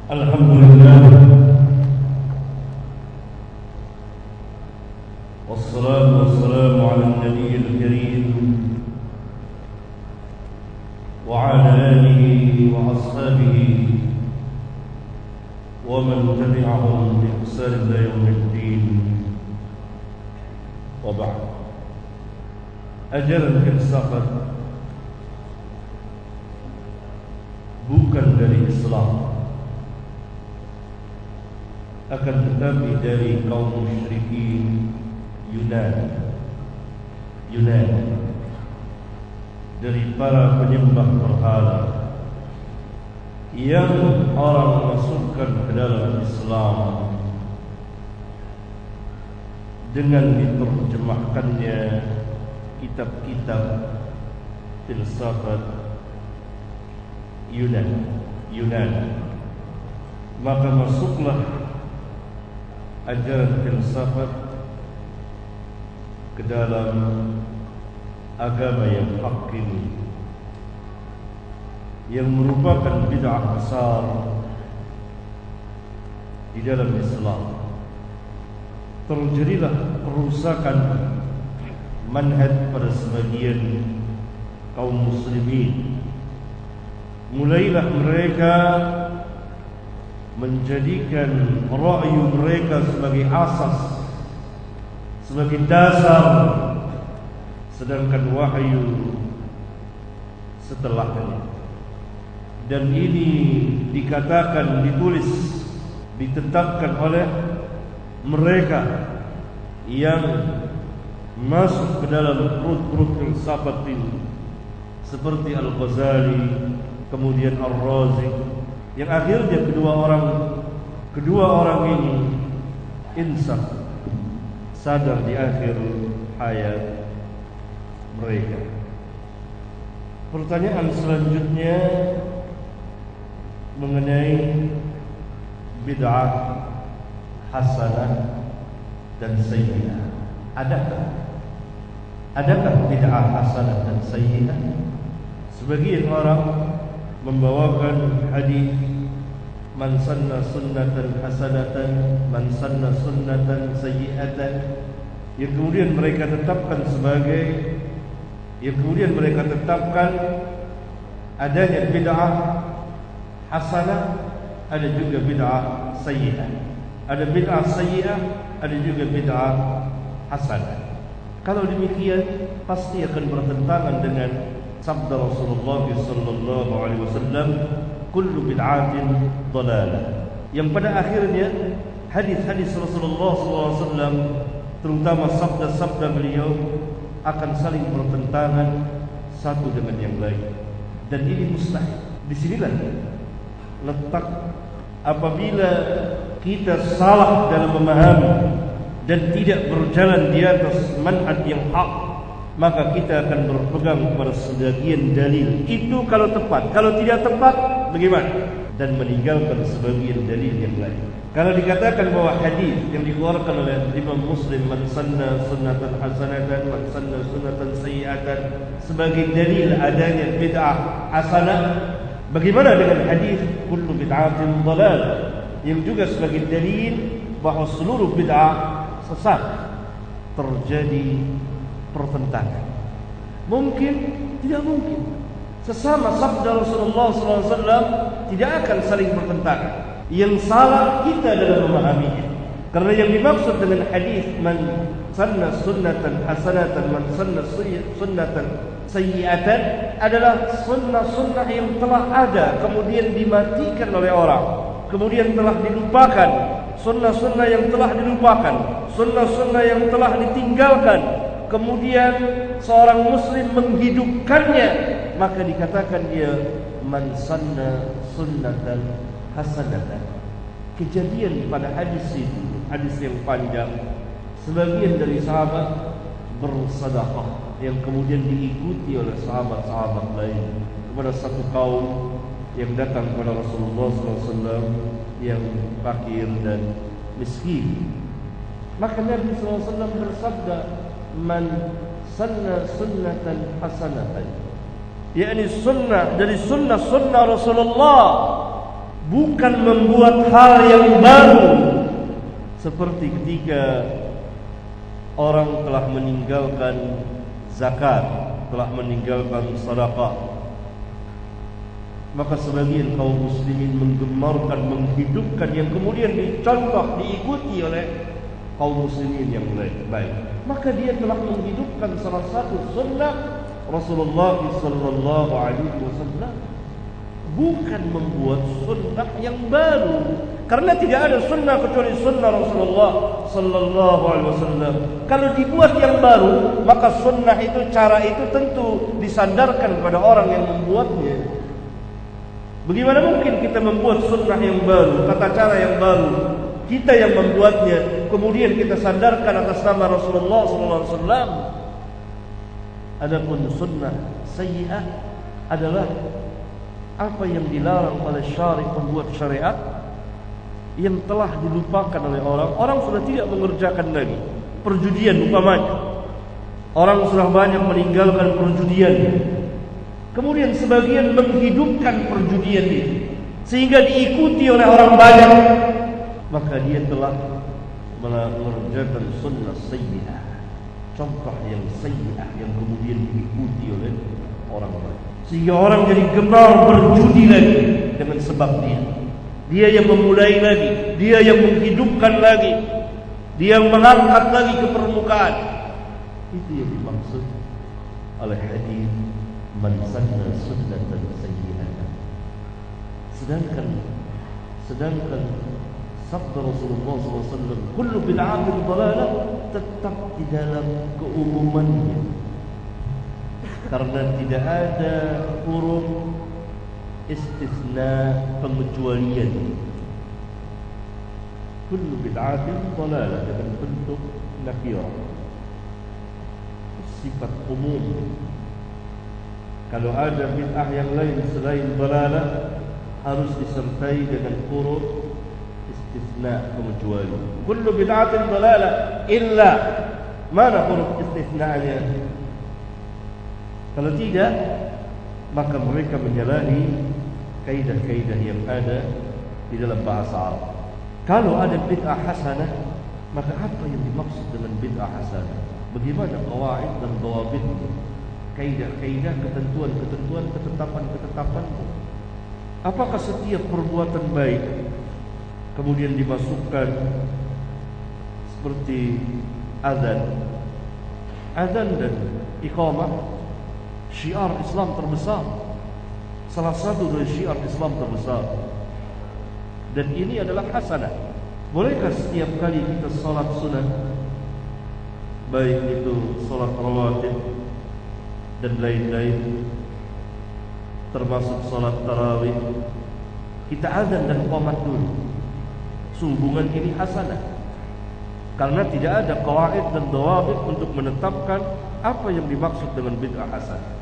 Alhamdulillah, wassalatu wassalamu ala nabiyil karim wa ala alihi wa ashabihi wa man tabi'ahum bi ihsan ila yaumiddin. Wa ba'd. Ajaran filsafat bukan dari Islam, akan tetapi dari kaum musyrikin Yunani, dari para penyembah berhala yang orang masukkan ke dalam Islam dengan diterjemahkannya kitab-kitab filsafat Yunani. Maka masuklah ajaran filsafat ke dalam agama yang hak ini, yang merupakan bid'ah besar di dalam Islam. Terjadilah kerusakan manhaj pada sebagian kaum muslimin. Mulailah mereka menjadikan ra'yu mereka sebagai asas, sebagai dasar, sedangkan wahyu setelahnya. Dan ini dikatakan, ditulis, ditetapkan oleh mereka yang masuk ke dalam perut-perut filsafat ini, seperti Al-Ghazali, kemudian Ar-Razi, yang akhirnya kedua orang ini insaf, sadar di akhir hayat mereka. Pertanyaan selanjutnya mengenai bid'ah hasanah dan sayyi'ah. Adakah bid'ah hasanah dan sayyi'ah? Sebagian orang membawakan hadis man sanna sunnatan hasanatan man sanna sunnatan sayyi'atan, yang kemudian mereka tetapkan adanya bid'ah hasanah, ada juga bid'ah sayyi'ah. Ada bid'ah sayyi'ah, ada juga bid'ah hasanah. Kalau demikian pasti akan bertentangan dengan sabda Rasulullah sallallahu alaihi wasallam, kullu bid'atin dhalalah. Yang pada akhirnya hadis-hadis Rasulullah sallallahu alaihi wasallam, terutama sabda-sabda beliau, akan saling bertentangan satu dengan yang lain, dan ini mustahil. Disinilah letak apabila kita salah dalam memahami dan tidak berjalan di atas manhaj yang hak, maka kita akan berpegang pada sebagian dalil itu kalau tepat. Kalau tidak tepat, bagaimana? Dan meninggalkan sebagian dalil yang lain. Kalau dikatakan bahwa hadis yang dikeluarkan oleh Imam Muslim, man sanna sunnatan hasanatan man sanna sunnatan sayyi'atan, sebagai dalil adanya bid'ah hasanah, bagaimana dengan hadis kullu bid'atin dhalal, yang juga sebagai dalil bahwa seluruh bid'ah sesat? Terjadi pertentangan. Mungkin? Tidak mungkin. Sesama sabda Rasulullah SAW tidak akan saling bertentangan. Yang salah kita dalam memahaminya. Karena yang dimaksud dengan hadis man sanna sunnatan hasanatan man sanna sunnatan sayyi'atan adalah sunnah-sunnah yang telah ada kemudian dimatikan oleh orang, kemudian telah dilupakan. Sunnah-sunnah yang telah dilupakan, sunnah-sunnah yang telah ditinggalkan, kemudian seorang muslim menghidupkannya, maka dikatakan dia man sanna sunnatan hasanatan. Kejadian pada hadis itu, hadis yang panjang, sebagian dari sahabat bersedekah yang kemudian diikuti oleh sahabat-sahabat lain kepada satu kaum yang datang kepada Rasulullah SAW yang fakir dan miskin. Maka Nabi SAW bersabda, man sanna sunnatan hasanatan, yakni sunnah dari sunnah-sunnah Rasulullah, bukan membuat hal yang baru. Seperti ketika orang telah meninggalkan zakat, telah meninggalkan sedekah, maka sebagian kaum muslimin menggemarkan, menghidupkan yang kemudian dicontoh, diikuti oleh kaum muslimin yang baik. Maka dia telah menghidupkan salah satu sunnah Rasulullah sallallahu alaihi wasallam, bukan membuat sunnah yang baru. Karena tidak ada sunnah kecuali sunnah Rasulullah sallallahu alaihi wasallam. Kalau dibuat yang baru, maka sunnah itu, cara itu tentu disandarkan kepada orang yang membuatnya. Bagaimana mungkin kita membuat sunnah yang baru, tata cara yang baru, kita yang membuatnya, kemudian kita sandarkan atas nama Rasulullah sallallahu alaihi wasallam? Adapun sunnah sayyi'ah adalah apa yang dilarang oleh syari, pembuat syariat, yang telah dilupakan oleh orang. Orang sudah tidak mengerjakan lagi perjudian umpamanya. Orang sudah banyak meninggalkan perjudian, kemudian sebagian menghidupkan perjudian itu sehingga diikuti oleh orang banyak, maka dia telah mengerjakan sunnah sayyi'ah, contoh yang sayyi'ah yang kemudian diikuti oleh orang banyak, sehingga orang jadi gemar berjudi lagi dengan sebab dia yang memulai lagi, dia yang menghidupkan lagi, dia yang mengangkat lagi ke permukaan. Itu yang dimaksud oleh hadis man sanna sunnatan sayyi'atan. Sedangkan sabda Rasulullah SAW, kullu bid'atin dhalalah, tetap di dalam keumumannya, karena tidak ada huruf istisna, pengecualian. Kullu bid'atin dhalalah dengan bentuk nakirah, sifat umum. Kalau ada bid'ah yang lain selain dhalalah, harus disertai dengan huruf istisna, pengecuali. Kullu bid'atin dhalalah illa, mana huruf istisnanya? Kalau tidak, maka mereka menyalahi kaidah-kaidah yang ada di dalam bahasa Arab. Kalau ada bid'ah hasanah, maka apa yang dimaksud dengan bid'ah hasanah? Bagaimana qawaid dan dhawabitnya? Kaidah-kaidah, ketentuan-ketentuan, ketetapan-ketetapan. Apakah setiap perbuatan baik kemudian dimasukkan seperti azan dan iqamah, syiar Islam terbesar, salah satu dari syiar Islam terbesar, dan ini adalah hasanah. Bolehkah setiap kali kita salat sunat, baik itu salat rawatib dan lain-lain, termasuk salat tarawih, kita azan dan qomat dulu? Sehubungan ini hasanah, karena tidak ada qawaid dan dhawabit untuk menetapkan apa yang dimaksud dengan bid'ah hasanah,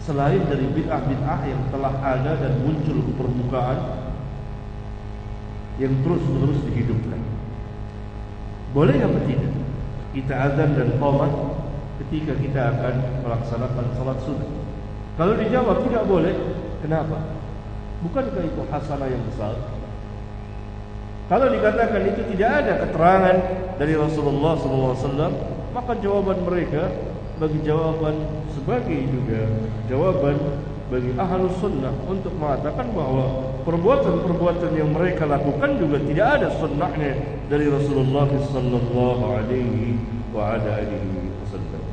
selain dari bid'ah-bid'ah yang telah ada dan muncul ke permukaan, yang terus-menerus dihidupkan. Boleh apa tidak kita azan dan qomat ketika kita akan melaksanakan salat sunat? Kalau dijawab tidak boleh, kenapa? Bukankah itu hasanah yang besar? Kalau dikatakan itu tidak ada keterangan dari Rasulullah SAW, maka jawaban mereka sebagai juga jawaban bagi ahlus sunnah untuk mengatakan bahwa perbuatan-perbuatan yang mereka lakukan juga tidak ada sunnahnya dari Rasulullah sallallahu alaihi wasallam.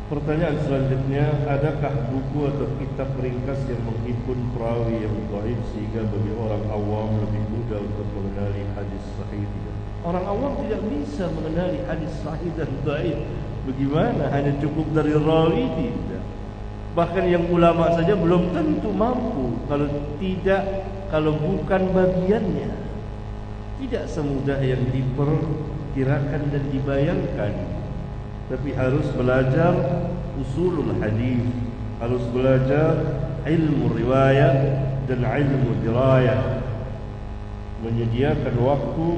Pertanyaan selanjutnya, adakah buku atau kitab ringkas yang menghimpun perawi yang dhaif sehingga bagi orang awam lebih mudah untuk mengenali hadis sahih? Orang awam tidak bisa mengenali hadis sahih dan dhaif. Bagaimana? Hanya cukup dari rawi tidak. Bahkan yang ulama saja belum tentu mampu kalau bukan bagiannya. Tidak semudah yang diperkirakan dan dibayangkan. Tapi harus belajar usulul hadis, harus belajar ilmu riwayat dan ilmu dirayah, menyediakan waktu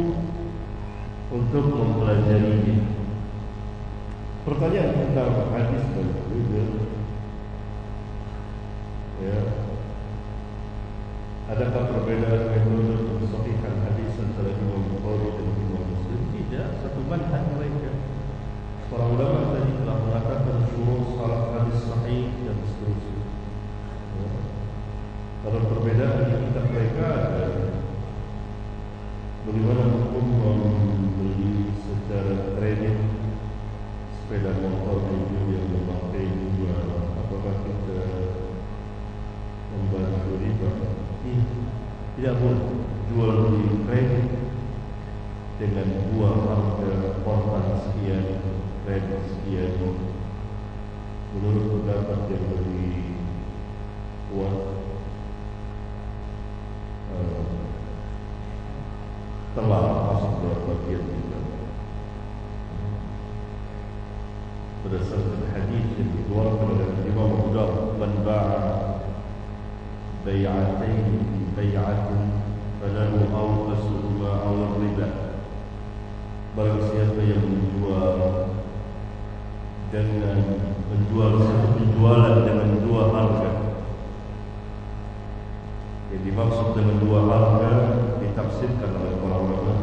untuk mempelajarinya. Pertanyaan tentang hadis dan riwayat, ya, tidak boleh jual beli kredit dengan buah harga kontan sekian, kredit sekian. Menurut pendapat yang lebih kuat, telah masuk dalam bagian juga. Berdasarkan hadis yang dikeluarkan oleh Imam Abu Dawud, man ba'a bai'atain bi bai'atin falahu awqasuhuma aw riba. Barang siapa yang menjual satu penjualan dengan dua harga. Yang dimaksud dengan dua harga ditafsirkan oleh para ulama.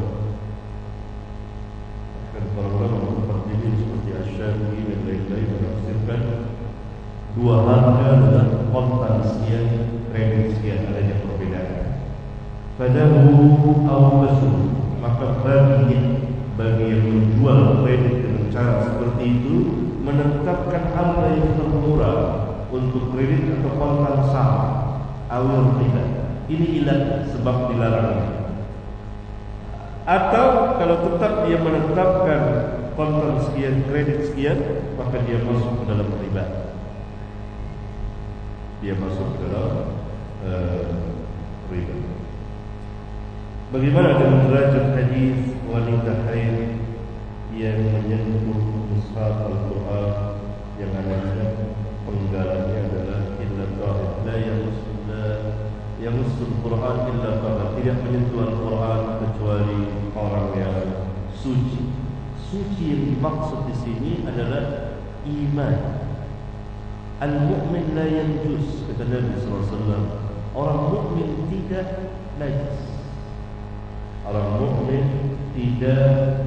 Para ulama seperti ini seperti Asy-Syafi'i dan lain-lain menafsirkan dua harga adalah kontan sekian, kredit sekian, adanya perbedaan. Fadahu awqasuh, maka bagi yang menjual kredit dengan cara seperti itu menetapkan harga yang termurah untuk kredit atau kontan sama awal riba. Ini ilah sebab dilarang. Atau kalau tetap dia menetapkan kontan sekian, kredit sekian, maka dia masuk ke dalam riba. Dia masuk ke dalam riba. Bagaimana dengan derajat hadis wanita haid yang menyentuh mushaf Al-Quran yang adanya penggalannya adalah illa tahir, la yamussul Quran illa tahir, tidak menyentuh Al-Quran kecuali orang yang suci. Suci yang dimaksud di sini adalah iman. Al-mu'min la yanjus, kata Nabi SAW. Orang mukmin tidak najis. Orang mukmin tidak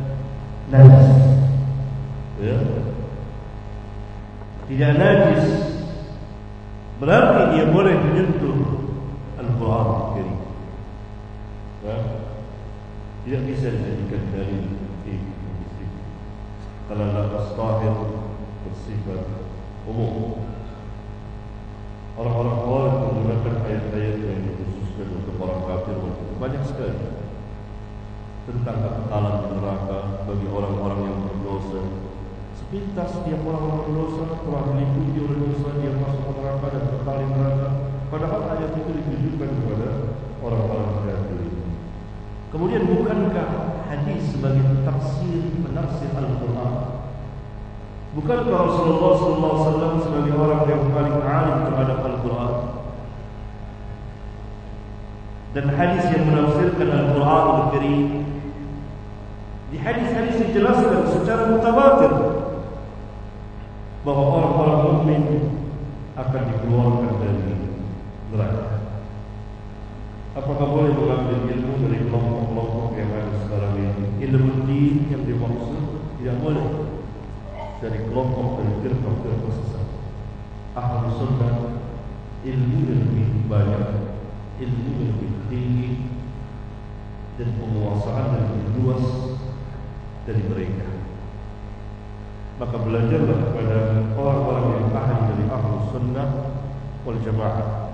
najis, ya? Tidak najis berarti dia boleh menyentuh Al-Quran Al-Karim, ya? Tidak bisa dijadikan dalil kalau lafaz tahir bersifat umum. Orang-orang Khawarij menggunakan ayat-ayat yang dikhususkan untuk orang kafir banyak sekali tentang kekekalan di neraka bagi orang-orang yang berdosa. Sepintas setiap orang berdosa telah diliputi oleh dosa, dia masuk ke neraka dan kekal di neraka. Padahal ayat itu ditujukan kepada orang-orang kafir. Kemudian bukankah hadis sebagai penafsir Al-Quran? Bukankah Rasulullah SAW sebagai orang yang paling alim terhadap Al-Quran? Dan hadis yang menafsirkan Al-Quran Al-Karim, di hadis-hadis dijelaskan secara mutawatir bahwa orang-orang mukmin akan dikeluarkan dari neraka. Apakah boleh mengambil ilmu dari kelompok-kelompok yang ada sekarang ini? Ilmu din yang dimaksud tidak boleh dari kelompok dari firqah-firqah sesat. Ahlus sunnah ilmu yang lebih banyak, ilmu yang lebih tinggi, dan penguasaan yang lebih luas dari mereka. Maka belajarlah kepada orang-orang yang ahli dari Ahlus Sunnah wal Jamaah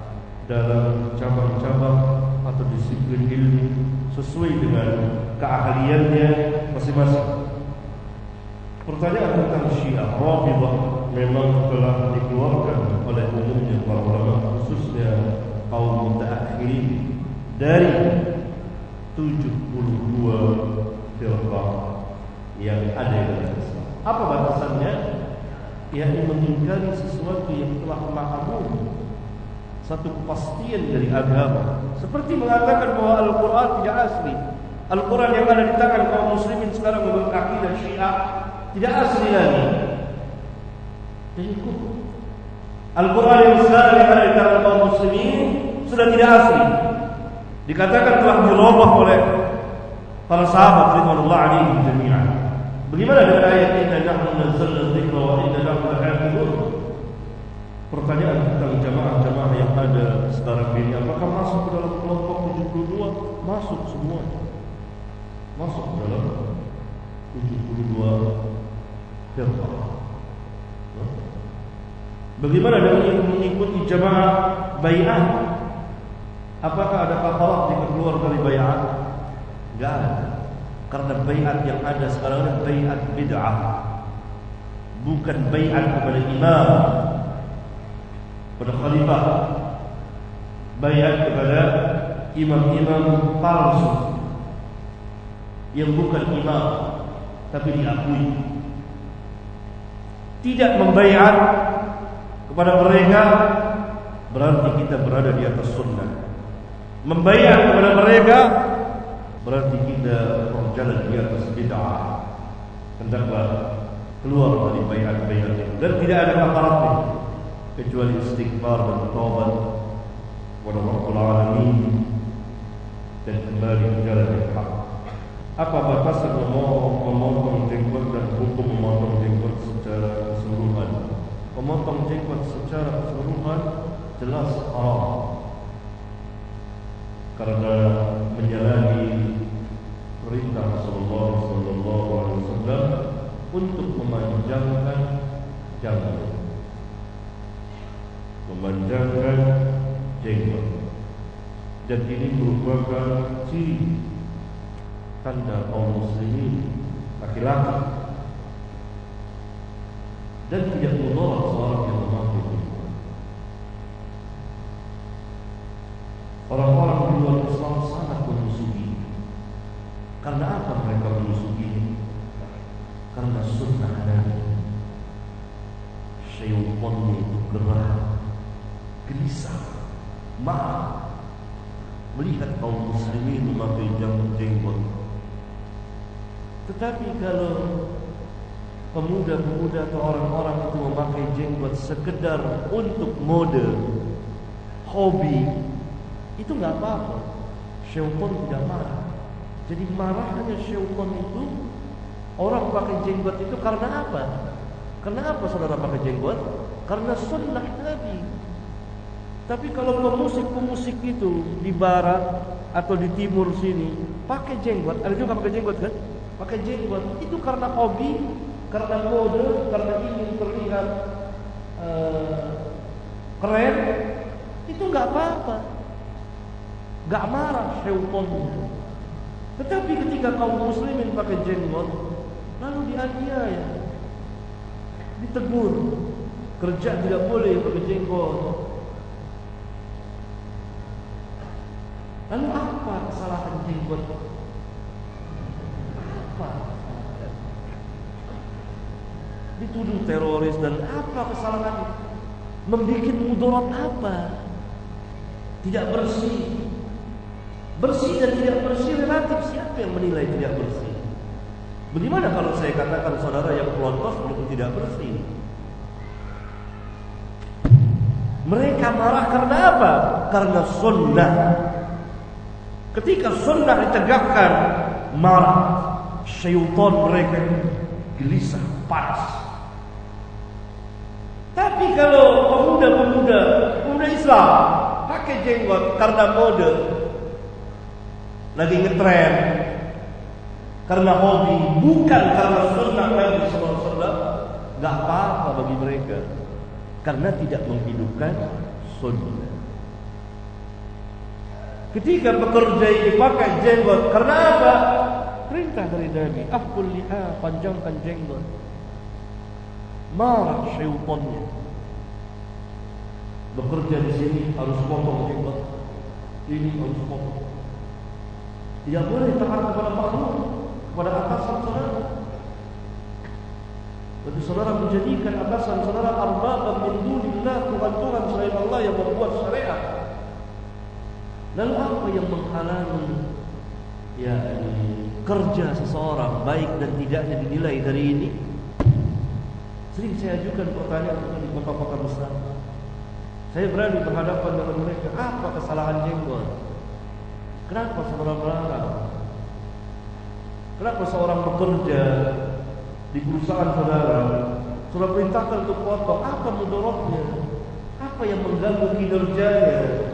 dalam cabang-cabang atau disiplin ilmu sesuai dengan keahliannya masing-masing. Pertanyaan tentang Syiah Rafidhah memang telah dikeluarkan oleh umumnya para ulama, khususnya kaum mutaakhirin, dari 72 firqah yang ada dalam Islam. Apa batasannya? Yakni mengingkari sesuatu yang telah ma'lum, satu kepastian dari agama, seperti mengatakan bahwa Al-Quran tidak asli. Al-Quran yang ada di tangan kaum muslimin sekarang menurut akidah Syiah tidak asli lagi. Jadi kufur. Al-Quran yang sekarang yang ada di tangan kaum muslimin sudah tidak asli. Dikatakan telah dirubah oleh para sahabat radhiyallahu anhum jami'an. Bagaimana dengan ayat inna nahnu nazzalna dzikra wa inna lahu lahafizun? Pertanyaan tentang jamaah-jamaah yang ada sekarang ini, apakah masuk ke dalam kelompok 72? Masuk semua. Masuk dalam 72 firqah. Bagaimana dengan mengikuti jamaah bai'ah? Apakah ada kafarat jika keluar dari baiat? Enggak ada. Karena baiat yang ada sekarang ini baiat bid'ah. Bukan baiat kepada imam, pada khalifah. Baiat kepada imam-imam palsu yang bukan imam tapi diakui. Tidak membaiat kepada mereka berarti kita berada di atas sunnah. Membaiat kepada mereka berarti kita berjalan di atas bid'ah. Hendaklah keluar dari baiat-baiat itu. Dan tidak ada kafaratnya kecuali istighfar dan taubat kepada Rabbul Alamin dan kembali ke jalan yang hak. Apa batasan memotong jenggot dan hukum memotong jenggot secara keseluruhan? Memotong jenggot secara keseluruhan jelas haram, karena menyalahi perintah Rasulullah sallallahu alaihi wasallam untuk memanjangkan janggut, memanjangkan jenggot. Dan ini merupakan ciri tanda kaum muslimin laki-laki, dan tidak mudarat seorang yang memakai jenggot. Orang-orang di luar Islam sangat memusuhi. Karena apa mereka memusuhi? Karena sunnah Nabi. Syaitannya itu gerah, gelisah, marah melihat kaum muslimin memakai jenggot. Tetapi kalau pemuda-pemuda atau orang-orang itu memakai jenggot sekedar untuk mode, hobi, itu nggak apa-apa. Syaitan tidak marah. Jadi marahnya syaitan itu orang pakai jenggot itu karena apa? Karena apa saudara pakai jenggot? Karena sunnah Nabi. Tapi kalau pemusik-pemusik itu di barat atau di timur sini pakai jenggot, ada juga pakai jenggot kan? Pakai jenggot itu karena hobi, karena mode, karena ingin terlihat keren, itu nggak apa-apa, nggak marah syaitannya. Tetapi ketika kaum muslimin pakai jenggot, lalu dianiaya, ditegur, kerja tidak boleh pakai jenggot. Lalu apa kesalahan jenggot? Apa? Dituduh teroris dan apa kesalahan? Membikin mudarat apa? Tidak bersih. Bersih dan tidak bersih relatif. Siapa yang menilai tidak bersih? Bagaimana kalau saya katakan saudara yang pelontos belum tidak bersih? Mereka marah karena apa? Karena sunnah. Ketika sunnah ditegakkan, marah. Syaitan mereka gelisah, panas. Tapi kalau pemuda Islam pakai jenggot karena mode, lagi ngetren, karena hobi, bukan karena sunnah Nabi SAW, nggak apa-apa bagi mereka, karena tidak menghidupkan sunnah. Ketika bekerja ini pakai jenggot, karena apa? Perintah dari Nabi, afkul liha, panjangkan jenggot. Marah syaitannya. Bekerja di sini harus potong jenggot, ini harus potong. Tidak boleh taat kepada makhluk, kepada atasan saudara. Jadi saudara menjadikan atasan saudara arbab min dunillah, Tuhan-Tuhan selain Allah yang membuat syariat. Lalu apa yang menghalangi kerja seseorang baik dan tidaknya dinilai dari ini? Sering saya ajukan pertanyaan di kota-kota besar. Saya berani berhadapan dengan mereka. Apa kesalahan jenggot? Kenapa saudara melarang? Kenapa seorang bekerja di perusahaan saudara, saudara perintahkan untuk potong? Apa mudaratnya? Apa yang mengganggu kinerjanya?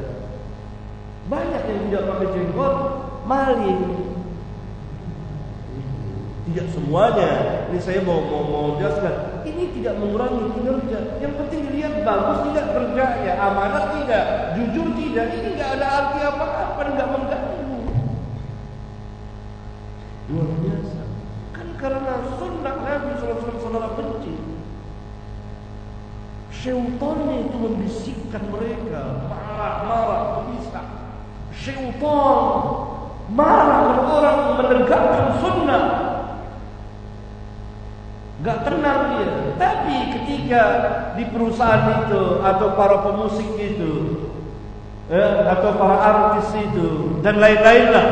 Banyak yang tidak pakai jenggot maling. Tidak semuanya. Ini saya mau jelaskan. Ini tidak mengurangi kinerja. Yang penting dilihat bagus tidak kerjanya, amanah tidak, jujur tidak, ini nggak ada arti apa-apa, nggak mengganggu. Luar biasa. Kan karena sunnah Nabi SAW saudara benci. Syaitannya itu membisikkan mereka, marah, bisa. Syaitan marah kalau orang menegakkan sunnah. Gak tenang dia. Tapi ketika di perusahaan itu atau para pemusik itu atau para artis itu dan lain-lainlah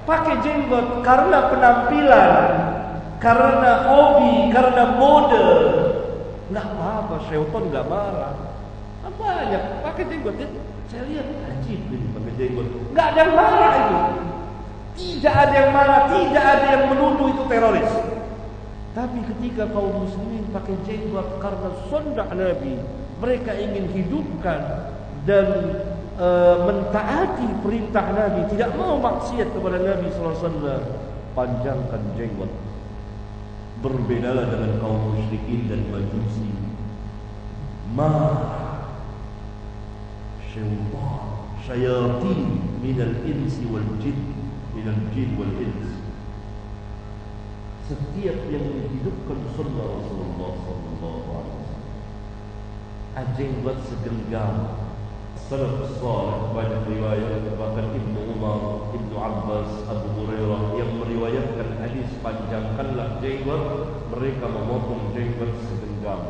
pakai jenggot karena penampilan, karena hobi, karena mode, nggak apa-apa, syaitan nggak marah. Banyak pakai jenggot ya. Saya lihat ajib ini pakai jenggot. Nggak ada yang marah itu. Tidak ada yang marah, tidak ada yang menuduh itu teroris. Tapi ketika kaum muslimin pakai jenggot karena sunnah Nabi, mereka ingin hidupkan dan mentaati perintah Nabi, tidak mau maksiat kepada Nabi SAW, panjangkan jenggot. Berbedalah dengan kaum musyrikin dan majusi. Syayatin minal insi wal jin, minal jin wal ins. Setiap yang menghidupkan sunnah Rasulullah SAW, jenggot segenggam. Salaf salih banyak riwayat, bahkan Ibnu Umar, Ibnu Abbas, Abu Hurairah yang meriwayatkan hadis panjangkanlah jenggot, mereka memotong jenggot segenggam.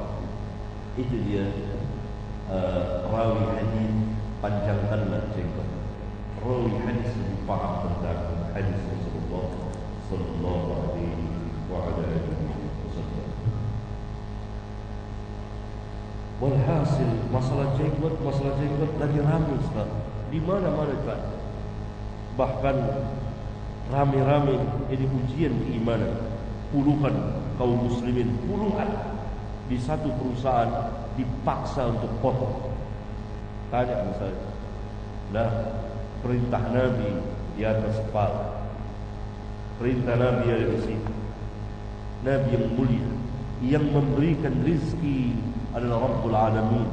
Itu dia rawi hadis panjangkanlah jenggot. Rawi hadis lebih paham tentang hadis Rasulullah sallallahu alaihi wasallam. Walhasil masalah jenggot lagi ramai sekarang. Di mana-mana kan. Bahkan rame-rame ini ujian keimanan. Puluhan kaum muslimin, puluhan di satu perusahaan dipaksa untuk potong. Tanya misalnya, nah perintah Nabi di atas kepala, perintah Nabi ada di sini. Nabi yang mulia, yang memberikan rizki adalah Rabbul Alamin,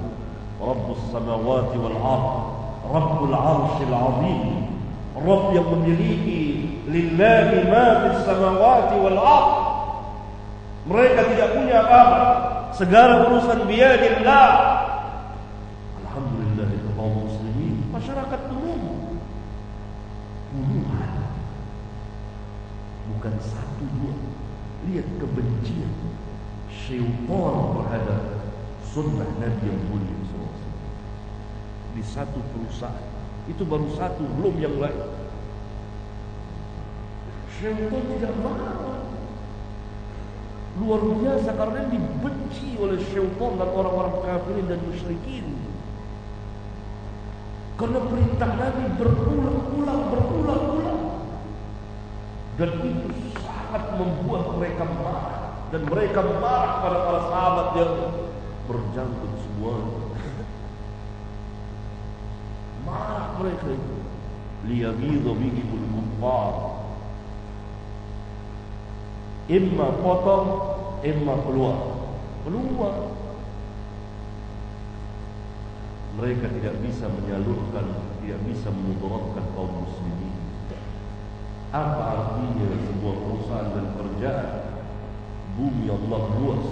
Rabbus Samawati wal Ard, Rabbul Arshil Azim, Rabb yang memiliki lillahi ma fis samawati wal ard. Mereka tidak punya apa-apa, segala urusan biyadillah. Alhamdulillah itu kaum muslimin, masyarakat umum puluhan, bukan satu dua. Lihat kebencian syaitan terhadap sunnah Nabi yang mulia SAW. Di satu perusahaan, itu baru satu, belum yang lain. Syaitan tidak marah, luar biasa, karena dibenci oleh syaitan dan orang-orang kafirin dan musyrikin. Karena perintah Nabi berulang-ulang, dan itu sangat membuat mereka marah. Dan mereka marah pada para sahabat yang berjangkut semua. Marah mereka itu. Liyagidhu bihimul kuffar. Imma potong, imma keluar. Mereka tidak bisa menyalurkan, tidak bisa memudaratkan kaum muslimin. Apa artinya sebuah perusahaan dan kerjaan? Bumi Allah luas.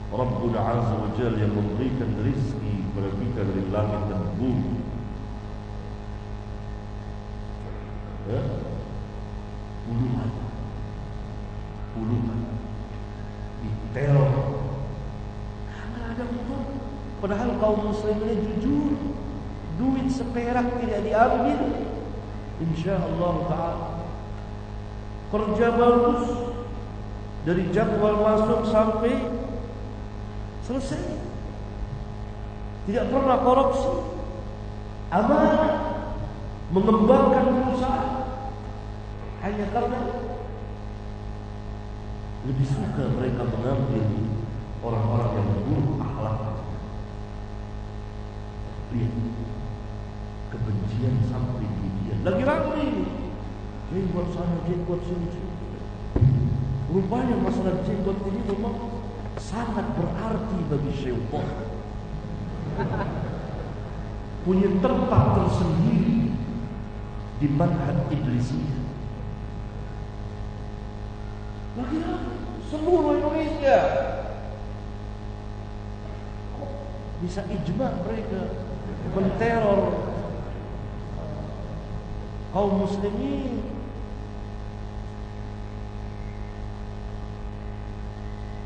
Rabbul Azza wa Jalla yang memberikan rezeki kepada kita dari langit dan bumi. Puluhan diteror. Nggak ada betul. Padahal kaum muslimin jujur, duit seperak tidak diambil. InsyaAllah ta'ala kerja bagus, dari jadwal masuk sampai selesai, tidak pernah korupsi, amanah, mengembangkan perusahaan. Hanya karena lebih suka mereka mengambil orang-orang yang buruk akhlak. Lihat kebencian sampai dunia. Lagi ramai ini, jenggot sana, jenggot sini. Rupanya masalah jenggot ini memang sangat berarti bagi syaitan. punya tempat tersendiri di manhaj iblisiyah. Lagi seluruh Indonesia kok bisa ijma mereka menteror kaum muslimin.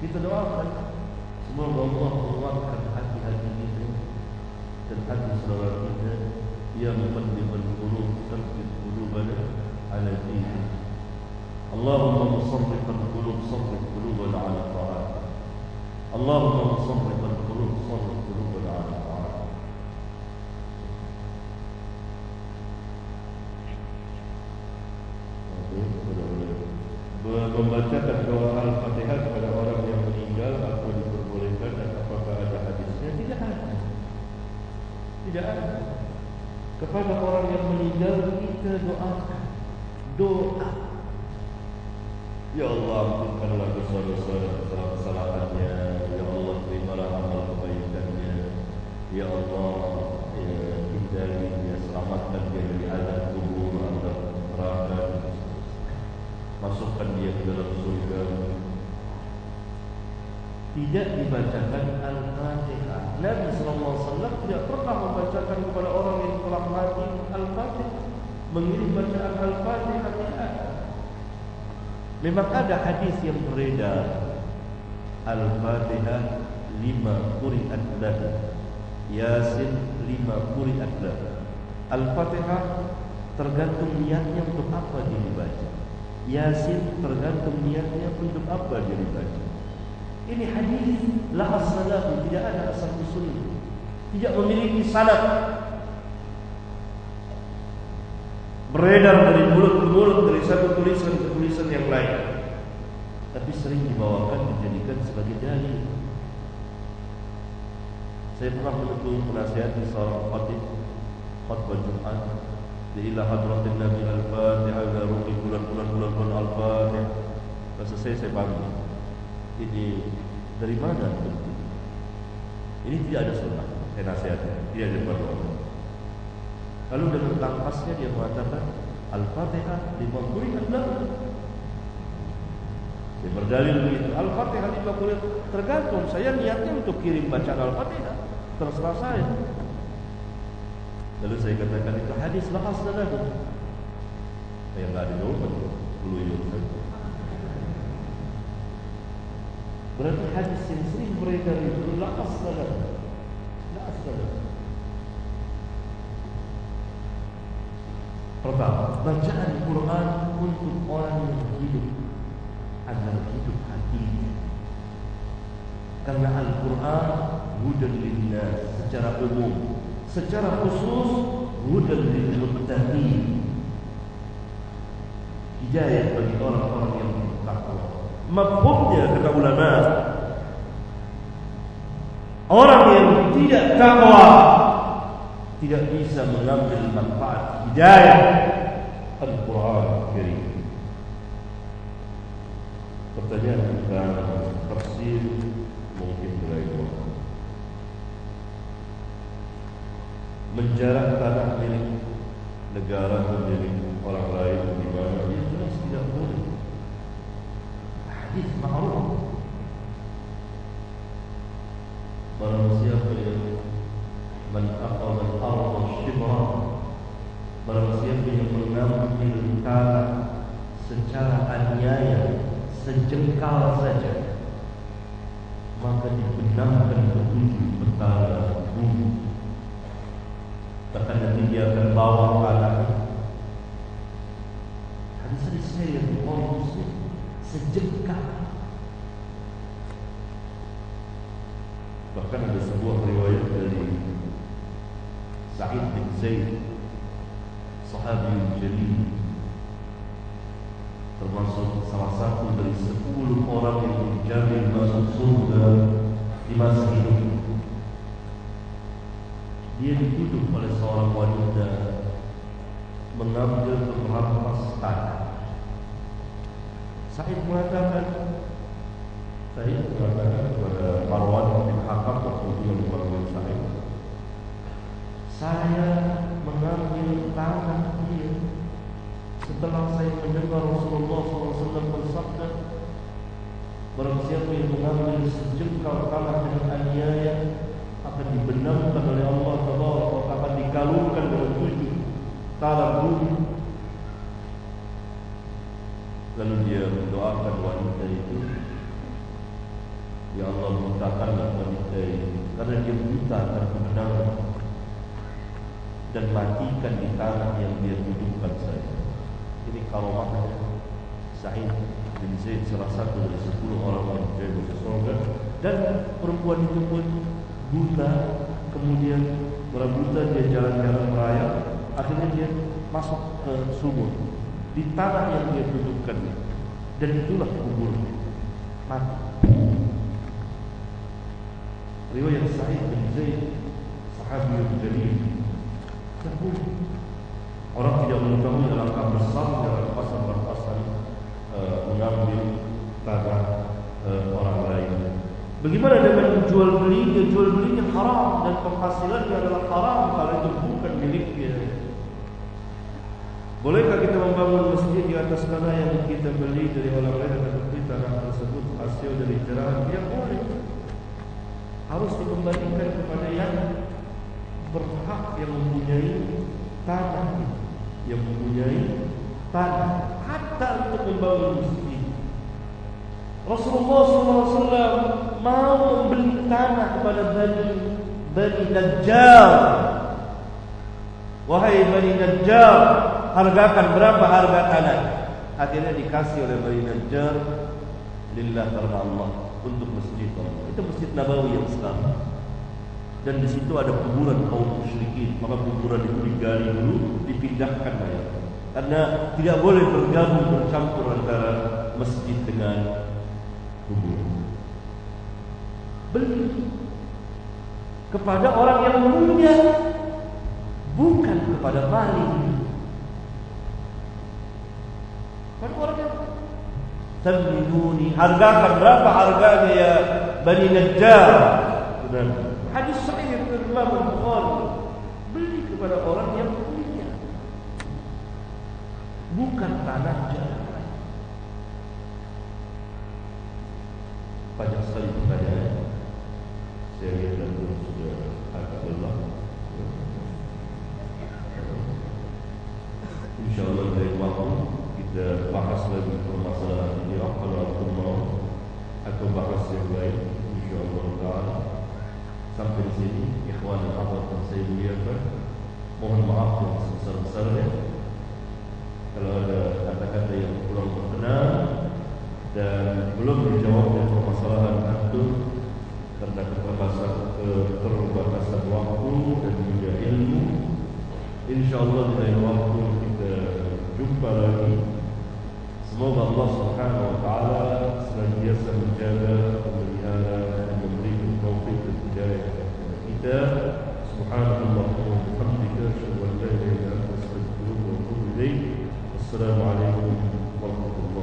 Kita doakan semoga Allah menguatkan hati-hati kita dan hati saudara kita yang muqallibal qulub tsabbit qulubana ala dinik. Allahumma musarrifal qulub sarrif qulubana ala ta'atik. Allahumma musarrifal qulub sarrif qulubana ala ta'atik. Membacakan doa Al-Fatihah kepada orang yang meninggal apa diperbolehkan dan apakah ada hadisnya? Tidak ada. Tidak ada. Kepada orang yang meninggal kita doakan. Doa. Ya Allah, ampunkanlah dosa-dosa dan kesalahan-kesalahannya. Ya Allah, terimalah amal kebaikannya. Ya Allah, hindari dia, selamatkan dia dari azab kubur, azab neraka. Masukkan dia ke dalam surga. Tidak dibacakan Al-Fatihah. Nabi SAW tidak pernah membacakan kepada orang yang telah mati Al-Fatihah, mengirim bacaan Al-Fatihah. Tidak. Memang ada hadis yang beredar, Al-Fatihah 5 quri'at lahu, Yasin 5 quri'at lahu. Al-Fatihah tergantung niatnya untuk apa dia dibaca. Yasin tergantung niatnya untuk apa dia dibaca. Ini hadis la aslahu, tidak ada asal usulnya, tidak memiliki sanad, beredar dari mulut ke mulut, dari satu tulisan ke tulisan yang lain, tapi sering dibawakan dijadikan sebagai dalil. Saya pernah menasihati seorang khatib khutbah Jumat, ila hadratin Nabi Al-Fatihah, ila ruqi bulan Al-Fatihah. Selesai saya panggil, ini dari mana? Ini tidak ada sunnah. Saya nasihatkan, tidak ada doa. Lalu dengan langkasnya dia mengatakan Al-Fatihah 5 quri'at lahu. Dia berdalil begitu. Al-Fatihah 5 quri'at, tergantung saya niatnya untuk kirim bacaan Al-Fatihah, terserah saya. Lalu saya katakan itu hadis la asla lahu. Saya enggak ada jawaban, peluyur saja. Berarti hadis yang sering beredar itu la asla lahu. La asla lahu. Pertama, bacaan Quran untuk orang yang hidup agar hidup hatinya. Karena Al-Quran hudan linnas secara umum, secara khusus hudan lil muttaqin, hidayah bagi orang-orang yang bertakwa. Mafhumnya kata ulama, orang yang tidak takwa tidak bisa mengambil manfaat hidayah Al-Quran Karim. Pertanyaan tentang tafsir mungkin berlain. Menjarah tanah milik negara milik orang lain di mana dia jelas tidak boleh. Hadis ma'ruf. Barang siapa yang menaqal al-ardh shibra, barang siapa yang mengambil tanah secara aniaya sejengkal saja, maka dibenamkan ketujuh petala bumi. Bahkan nanti dia akan bawa tanah. Hadis saya yang Bukhari Muslim, sejengkal. Bahkan ada sebuah riwayat dari Sa'id bin Zaid, sahabi jalil, termasuk salah satu dari 10 orang yang dijamin masuk surga di masa hidup. Dia dituduh oleh seorang wanita mengambil merampas tanah. Sa'id mengatakan kepada Marwan bin Hakam waktu dia memanggil Sa'id, saya mengambil tanah dia setelah saya mendengar Rasulullah SAW bersabda, barang siapa yang mengambil sejengkal tanah dengan aniaya akan dibenamkan oleh Allah Taala, akan dikalungkan dengan 7 tala bumi. Lalu dia mendoakan wanita itu, ya Allah, butakanlah wanita ini karena dia buta akan kebenaran, dan matikan di tanah yang dia dudukkan saja. Ini karomahnya Sa'id bin Zaid, salah satu dari 10 orang yang masuk surga. Dan perempuan itu pun buta, kemudian buta dia jalan-jalan merayap, akhirnya dia masuk ke sumur di tanah yang dia dudukkan, dan itulah kubur mati. Riwayat Sa'id bin Zaid, sahabi yang jalil. Orang tidak mengetahui alangkah besarnya rampasan-rampasan mengambil tanah orang lain. Bagaimana dengan jual beli? Dia jual belinya haram dan penghasilannya adalah haram kalau itu bukan miliknya. Bolehkah kita membangun masjid di atas tanah yang kita beli dari orang lain, tetapi tanah tersebut hasil dari cerahan? Dia boleh. Harus dikembalikan kepada yang berhak, yang mempunyai tanah, yang mempunyai tanah, hatta untuk membangun masjid. Rasulullah SAW mau membeli tanah kepada Bani Najjar. Wahai Bani Najjar, hargakan berapa harga tanah? Akhirnya dikasih oleh Bani Najjar, lillah, karena Allah, untuk masjid Allah. Itu Masjid Nabawi yang sekarang. Dan di situ ada kuburan kaum musyrikin, maka kuburan itu digali dulu, dipindahkan ya. Karena tidak boleh bergabung, bercampur antara masjid dengan kubur. Beli kepada orang yang punya, bukan kepada maling. Pada orang yang Samminuni, hargakan berapa harganya ya Bani Najjar. Hadis sahih dari Imam Bukhari. Beli kepada orang yang punya, bukan tanah jarahan. Banyak sekali pertanyaan. Saya lihat dan sudah agak lelah. InsyaAllah dari waktu kita bahas lagi permasalahan ini. Kalau aku mau atau bahas yang lain, InsyaAllah ta'ala. Sampai di sini, ikhwan dan akhwat yang saya muliakan, mohon maaf yang sebesar-besarnya kalau ada kata-kata yang kurang berkenan dan belum dijawab dari permasalahan antum karena keterbatasan waktu dan juga ilmu. InsyaAllah di lain waktu kita jumpa lagi. Semoga Allah Subhanahu wa ta'ala senantiasa menjaga, memelihara dan memberikan taufik dan hidayah kepada kita. Subhanallah wa bihamdika, asyhadu an la ilaha illa anta, astaghfiruka wa atubu ilaik. Assalamualaikum warahmatullahi wabarakatuh.